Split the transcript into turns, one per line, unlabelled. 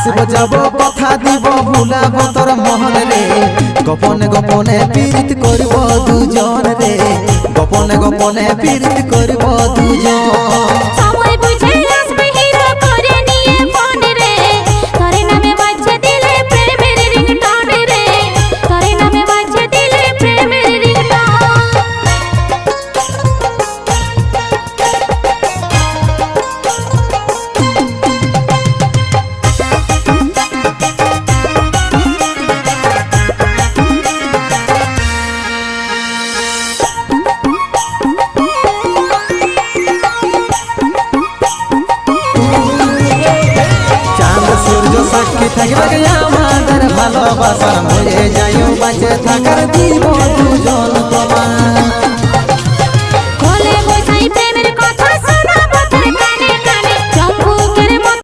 আসব যাব কথা দিব ভুলাব তোর মহল রে গোপনে গোপনে পীড়িত করব দুজন রে গোপনে গোপনে পীড়িত করব দুজন
সময় বুঝে আসবে হিরো করে নিয়ে ফোন রে তোর নামে বাজছে দিলে প্রেমের রিংটোন রে তোর নামে বাজছে দিলে প্রেমের রিংটোন
সাক্ষী থাকবে আমাদের ভালোবাসার মরে যাইও বাঁচে থাকার দিব দুজন তোমার